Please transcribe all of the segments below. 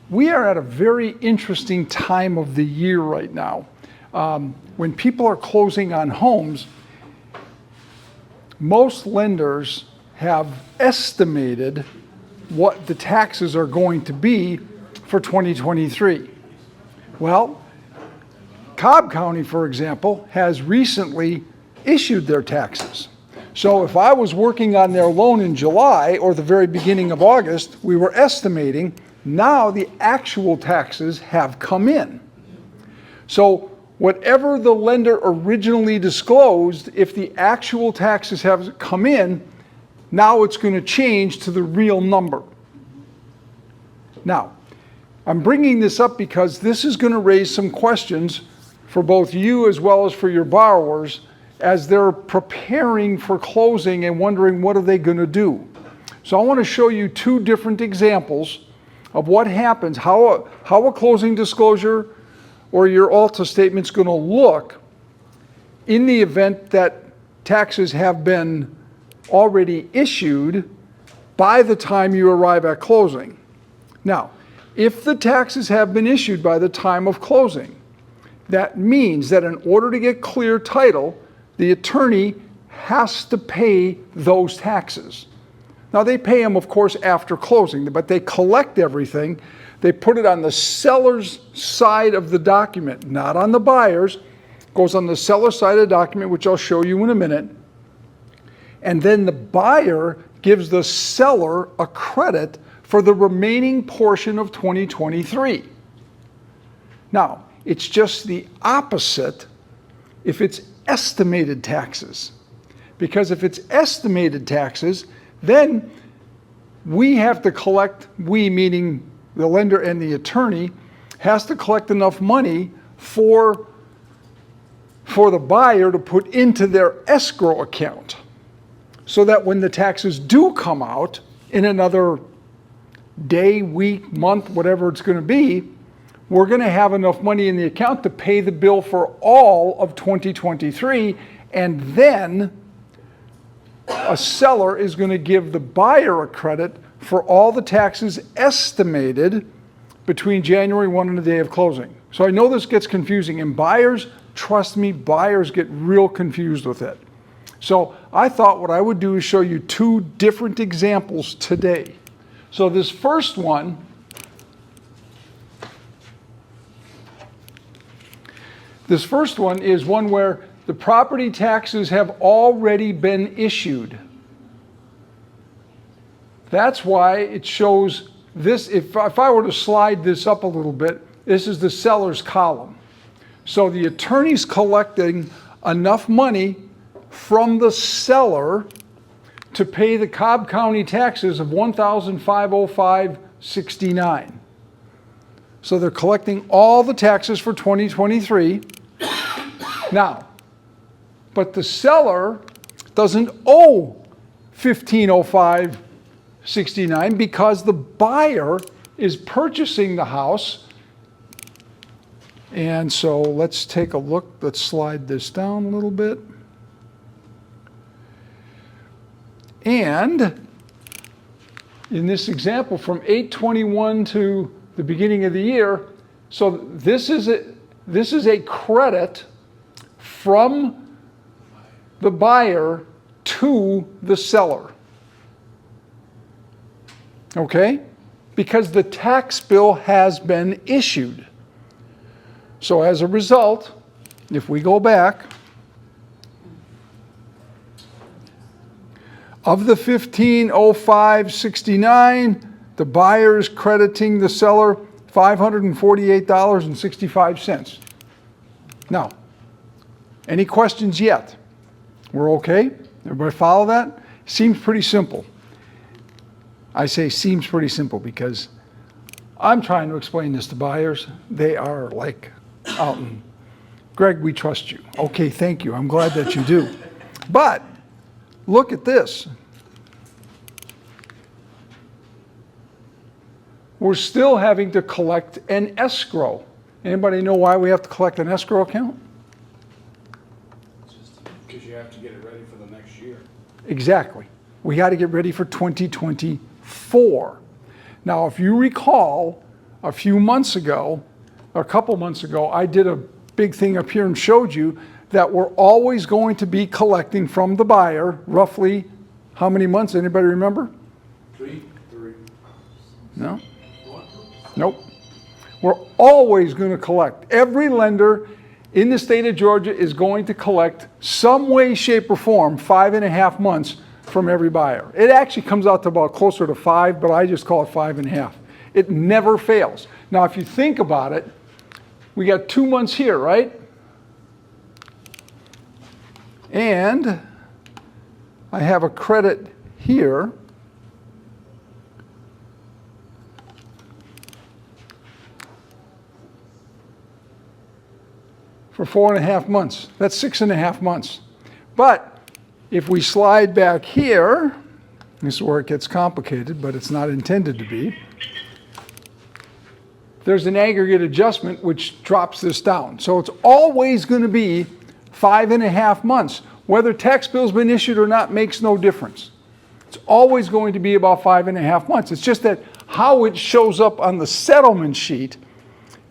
We are at a very interesting time of the year right now. When people are closing on homes, most lenders have estimated what the taxes are going to be for 2023. Well, Cobb County, for example, has recently issued their taxes. So if I was working on their loan in July or the very beginning of August, we were estimating. Now the actual taxes have come in. So whatever the lender originally disclosed, if the actual taxes have come in, now it's going to change to the real number. Now, I'm bringing this up because this is going to raise some questions for both you as well as for your borrowers as they're preparing for closing and wondering what are they going to do. So I want to show you two different examples of what happens, how a closing disclosure or your ALTA statement's going to look in the event that taxes have been already issued by the time you arrive at closing. Now, if the taxes have been issued by the time of closing, that means that in order to get clear title, the attorney has to pay those taxes. Now they pay them, of course, after closing, but they collect everything. They put it on the seller's side of the document, not on the buyer's. It goes on the seller's side of the document, which I'll show you in a minute. And then the buyer gives the seller a credit for the remaining portion of 2023. Now, it's just the opposite if it's estimated taxes. Because if it's estimated taxes, then we have to collect, we meaning the lender and the attorney, has to collect enough money for the buyer to put into their escrow account. So that when the taxes do come out in another day, week, month, whatever it's going to be, we're going to have enough money in the account to pay the bill for all of 2023, and then a seller is going to give the buyer a credit for all the taxes estimated between January 1 and the day of closing. So I know this gets confusing, and buyers, trust me, buyers get real confused with it. So I thought what I would do is show you two different examples today. So this first one is one where the property taxes have already been issued. That's why it shows this. If I were to slide this up a little bit, this is the seller's column. So the attorney's collecting enough money from the seller to pay the Cobb County taxes of $1,505.69. So they're collecting all the taxes for 2023. Now, but the seller doesn't owe $1,505.69 because the buyer is purchasing the house. And so let's take a look. Let's slide this down a little bit. And in this example from 8/21 to the beginning of the year, so this is a credit from the buyer to the seller. Okay? Because the tax bill has been issued. So as a result, if we go back, of the $1,505.69, the buyer is crediting the seller $548.65. Now, any questions yet? We're okay? Everybody follow that? Seems pretty simple. I say seems pretty simple because I'm trying to explain this to buyers. They are like out in, Greg, we trust you. Okay, thank you. I'm glad that you do. But look at this. We're still having to collect an escrow. Anybody know why we have to collect an escrow account? Because you have to get it ready for the next year. Exactly. We got to get ready for 2024. Now, if you recall, a few months ago, a couple months ago, I did a big thing up here and showed you that we're always going to be collecting from the buyer roughly how many months? Anybody remember? 3. No? Nope. We're always going to collect. Every lender in the state of Georgia is going to collect some way, shape, or form 5.5 months from every buyer. It actually comes out to about closer to 5, but I just call it 5.5. It never fails. Now, if you think about it, we got 2 months here, right? And I have a credit here. For 4.5 months. That's 6.5 months. But if we slide back here, this is where it gets complicated, but it's not intended to be. There's an aggregate adjustment which drops this down. So it's always going to be 5.5 months. Whether tax bill's been issued or not makes no difference. It's always going to be about 5.5 months. It's just that how it shows up on the settlement sheet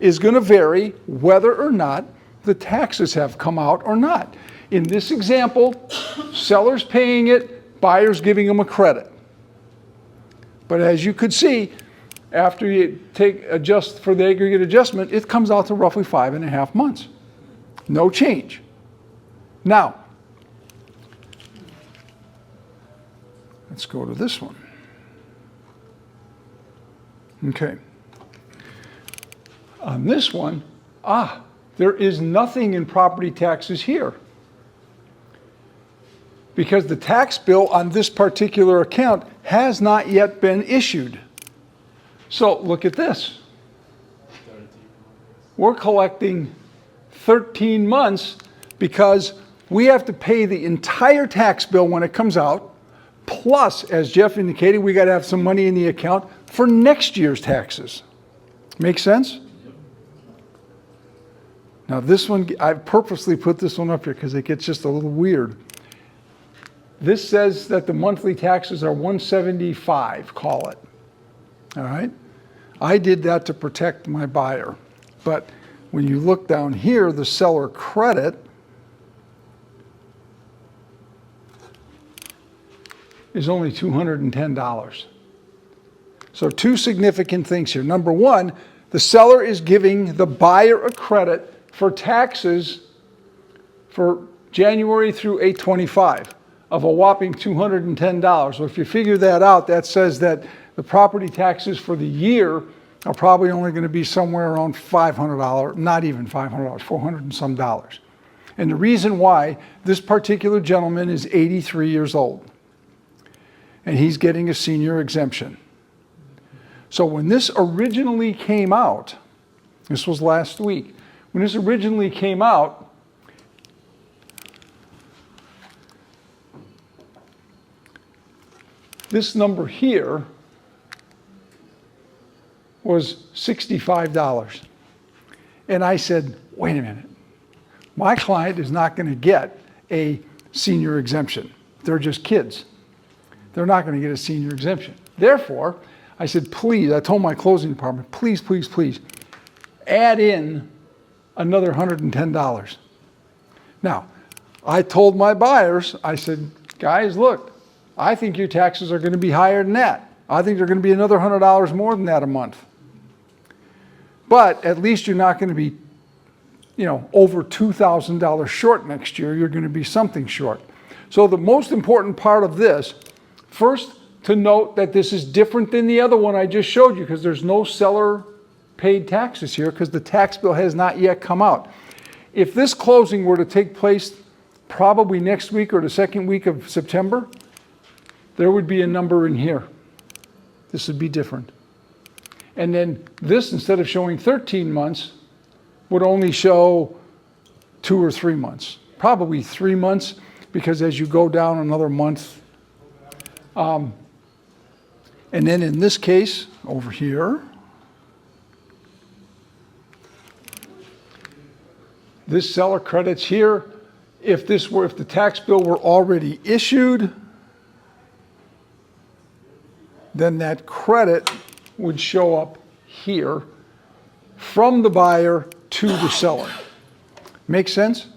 is going to vary whether or not the taxes have come out or not. In this example, seller's paying it, buyer's giving them a credit. But as you could see, after you adjust for the aggregate adjustment, it comes out to roughly 5.5 months. No change. Now, let's go to this one. Okay. On this one, there is nothing in property taxes here, because the tax bill on this particular account has not yet been issued. So look at this. We're collecting 13 months because we have to pay the entire tax bill when it comes out, plus, as Jeff indicated, we got to have some money in the account for next year's taxes. Make sense? Now this one, I purposely put this one up here because it gets just a little weird. This says that the monthly taxes are $175, call it. All right? I did that to protect my buyer. But when you look down here, the seller credit is only $210. So 2 significant things here. Number one, the seller is giving the buyer a credit for taxes for January through 8/25 of a whopping $210. So if you figure that out, that says that the property taxes for the year are probably only going to be somewhere around $500, not even $500, $400 and some dollars. And the reason why, this particular gentleman is 83 years old, and he's getting a senior exemption. So when this originally came out, this was last week, when this originally came out, this number here was $65. And I said, wait a minute, my client is not going to get a senior exemption. They're just kids. They're not going to get a senior exemption. Therefore, I said, please, I told my closing department, please, please, please, add in another $110. Now, I told my buyers, I said, guys, look, I think your taxes are going to be higher than that. I think they're going to be another $100 more than that a month. But at least you're not going to be, over $2,000 short next year. You're going to be something short. So the most important part of this, first, to note that this is different than the other one I just showed you, because there's no seller paid taxes here because the tax bill has not yet come out. If this closing were to take place probably next week or the second week of September, there would be a number in here. This would be different. And then this, instead of showing 13 months, would only show 2 or 3 months. Probably 3 months, because as you go down another month, and then in this case, over here, this seller credits here. If the tax bill were already issued, then that credit would show up here from the buyer to the seller. Make sense?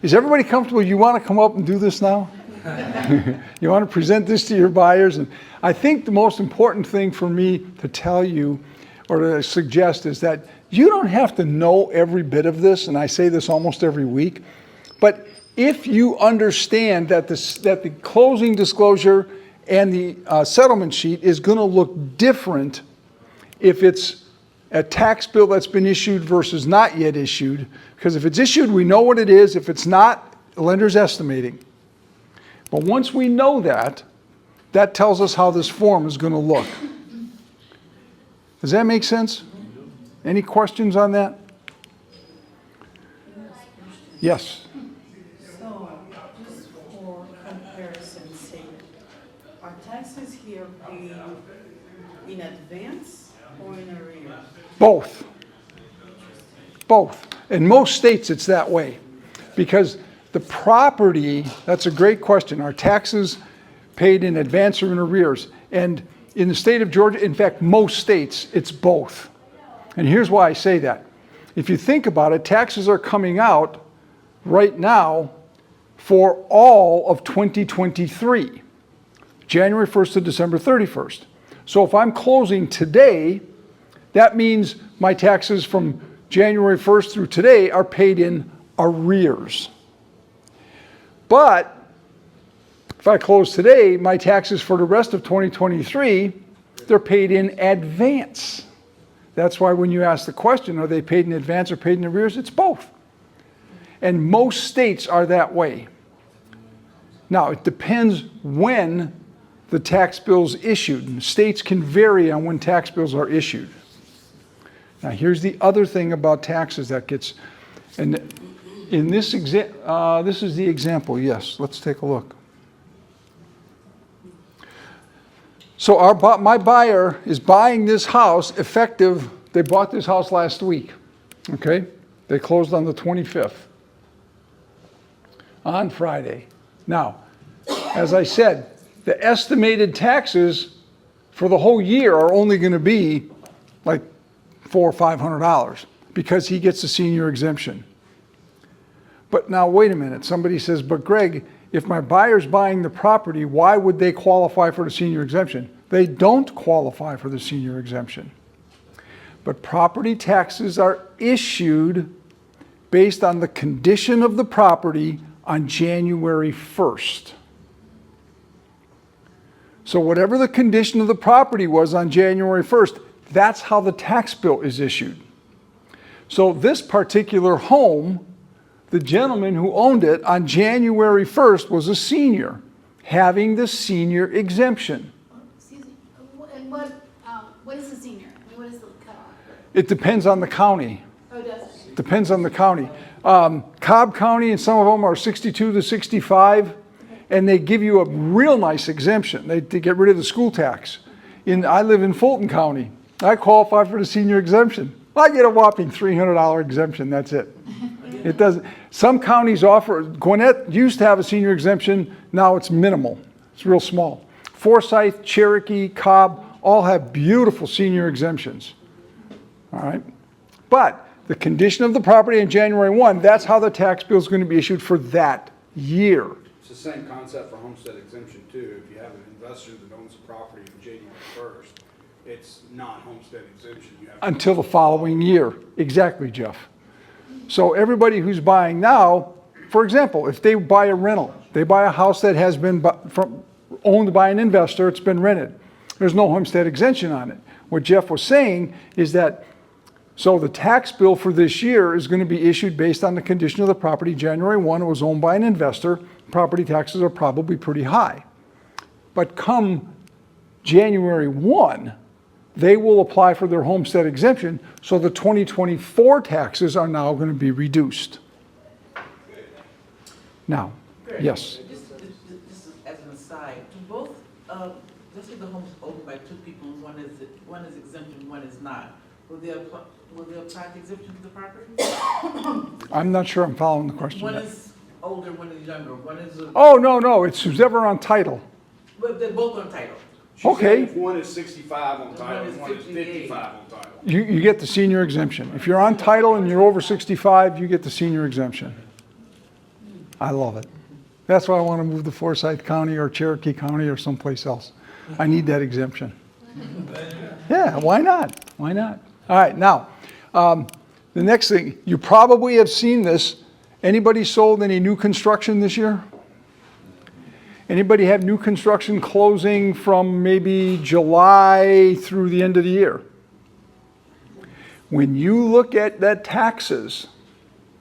Is everybody comfortable? You want to come up and do this now? You want to present this to your buyers? And I think the most important thing for me to tell you or to suggest is that you don't have to know every bit of this, and I say this almost every week, but if you understand that the closing disclosure and the settlement sheet is going to look different if it's a tax bill that's been issued versus not yet issued, because if it's issued, we know what it is. If it's not, the lender's estimating. But once we know that, that tells us how this form is going to look. Does that make sense? Any questions on that? Yes. So, just for comparison's sake, are taxes here paid in advance or in arrears? Both. Both. In most states, it's that way. Because the property, that's a great question. Are taxes paid in advance or in arrears? And in the state of Georgia, in fact, most states, it's both. And here's why I say that. If you think about it, taxes are coming out right now for all of 2023, January 1st to December 31st. So if I'm closing today, that means my taxes from January 1st through today are paid in arrears. But if I close today, my taxes for the rest of 2023, they're paid in advance. That's why when you ask the question, are they paid in advance or paid in arrears? It's both. And most states are that way. Now, it depends when the tax bill's issued. And states can vary on when tax bills are issued. Now, here's the other thing about taxes that gets, and in this this is the example. Yes, let's take a look. So my buyer is buying this house effective, they bought this house last week, okay? They closed on the 25th, on Friday. Now, as I said, the estimated taxes for the whole year are only going to be like $400 or $500 because he gets the senior exemption. But now, wait a minute. Somebody says, but Greg, if my buyer's buying the property, why would they qualify for the senior exemption? They don't qualify for the senior exemption. But property taxes are issued based on the condition of the property on January 1st. So whatever the condition of the property was on January 1st, that's how the tax bill is issued. So this particular home, the gentleman who owned it on January 1st was a senior, having the senior exemption. Excuse me, and what is the senior? I mean, what is the cutoff? It depends on the county. Oh, does it? Depends on the county. Cobb County and some of them are 62 to 65, and they give you a real nice exemption. They get rid of the school tax. I live in Fulton County. I qualify for the senior exemption. I get a whopping $300 exemption, that's it. It doesn't. Some counties offer, Gwinnett used to have a senior exemption, now it's minimal. It's real small. Forsyth, Cherokee, Cobb, all have beautiful senior exemptions. All right? But the condition of the property on January 1, that's how the tax bill is going to be issued for that year. It's the same concept for homestead exemption too. If you have an investor that owns a property on January 1st, it's not homestead exemption. You have to Until the following year. Exactly, Jeff. So everybody who's buying now, for example, if they buy a rental, they buy a house that has been owned by an investor, it's been rented. There's no homestead exemption on it. What Jeff was saying is that, so the tax bill for this year is going to be issued based on the condition of the property. January 1, it was owned by an investor. Property taxes are probably pretty high. But come January 1, they will apply for their homestead exemption, so the 2024 taxes are now going to be reduced. Now, yes. Just as an aside, do both, let's say the home's owned by two people, one is exempt and one is not. Will they apply the exemption to the property? I'm not sure I'm following the question One yet. is older, one is younger, one is. Oh, no, it's who's ever on title. But they're both on title. She said Okay. if one is 65 on title, is and one is 58. 55 on title. You get the senior exemption. If you're on title and you're over 65, you get the senior exemption. I love it. That's why I want to move to Forsyth County or Cherokee County or someplace else. I need that exemption. Yeah, why not? Why not? All right, now, the next thing, you probably have seen this. Anybody sold any new construction this year? Anybody have new construction closing from maybe July through the end of the year? When you look at that taxes,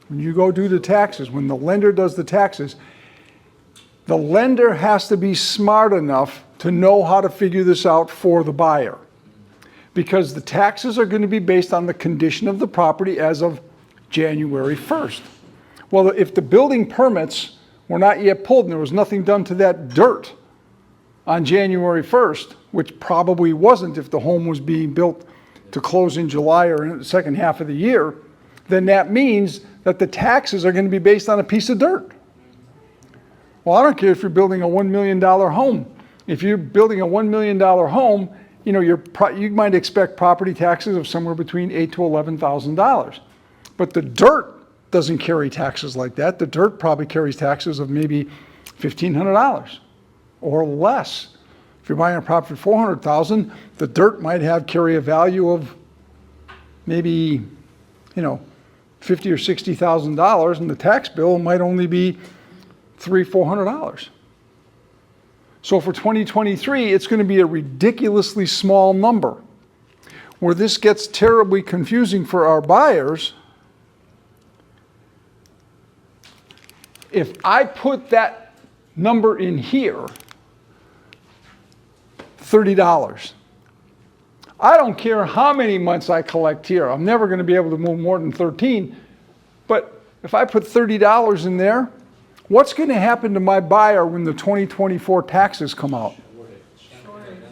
when you go do the taxes, when the lender does the taxes, the lender has to be smart enough to know how to figure this out for the buyer. Because the taxes are going to be based on the condition of the property as of January 1st. Well, if the building permits were not yet pulled and there was nothing done to that dirt on January 1st, which probably wasn't if the home was being built to close in July or in the second half of the year, then that means that the taxes are going to be based on a piece of dirt. Well, I don't care if you're building a $1 million home. If you're building a $1 million home, you know, you might expect property taxes of somewhere between $8,000 to $11,000. But the dirt doesn't carry taxes like that. The dirt probably carries taxes of maybe $1,500 or less. If you're buying a property for $400,000, the dirt might carry a value of maybe, you know, $50,000 or $60,000, and the tax bill might only be $300, $400. So for 2023, it's going to be a ridiculously small number. Where this gets terribly confusing for our buyers, if I put that number in here, $30, I don't care how many months I collect here. I'm never going to be able to move more than 13. But if I put $30 in there, what's going to happen to my buyer when the 2024 taxes come out?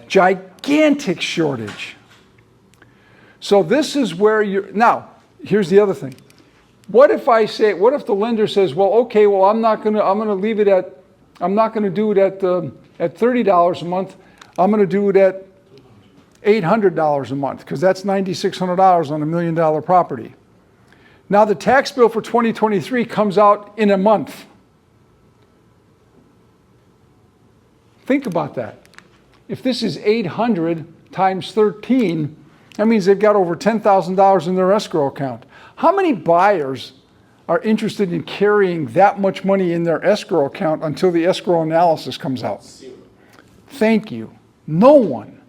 Gigantic shortage. So this is where you're, now, here's the other thing. What if the lender says, well, okay, well, I'm going to leave it at, I'm not going to do it at $30 a month. I'm going to do it at $800 a month, because that's $9,600 on $1 million property. Now the tax bill for 2023 comes out in a month. Think about that. If this is 800 times 13, that means they've got over $10,000 in their escrow account. How many buyers are interested in carrying that much money in their escrow account until the escrow analysis comes out? Thank you. No one.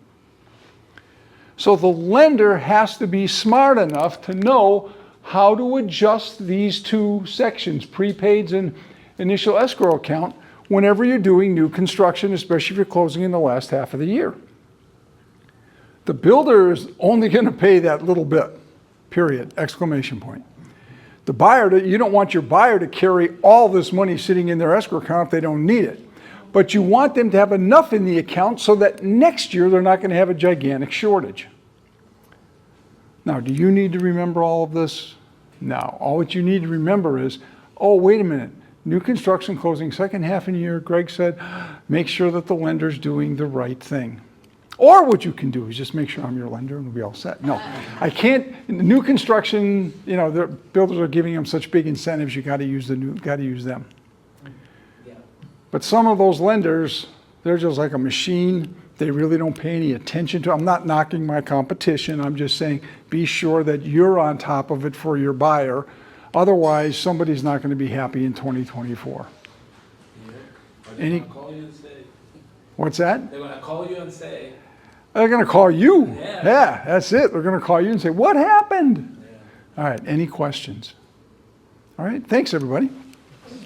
So the lender has to be smart enough to know how to adjust these two sections, prepaids and initial escrow account, whenever you're doing new construction, especially if you're closing in the last half of the year. The builder is only going to pay that little bit, period, exclamation point. The buyer, you don't want your buyer to carry all this money sitting in their escrow account if they don't need it. But you want them to have enough in the account so that next year they're not going to have a gigantic shortage. Now, do you need to remember all of this? No. All what you need to remember is, oh, wait a minute. New construction closing second half of the year, Greg said, make sure that the lender's doing the right thing. Or what you can do is just make sure I'm your lender and we'll be all set. No, I can't. New construction, you know, the builders are giving them such big incentives, you got to use them. Yeah. But some of those lenders, they're just like a machine. They really don't pay any attention to. I'm not knocking my competition. I'm just saying be sure that you're on top of it for your buyer. Otherwise, somebody's not going to be happy in 2024. Yeah. Any- They're going to call you and say. What's that? They're going to call you and say. They're going to call you. Yeah. Yeah, that's it. They're going to call you and say, what happened? Yeah. All right, any questions? All right, thanks everybody.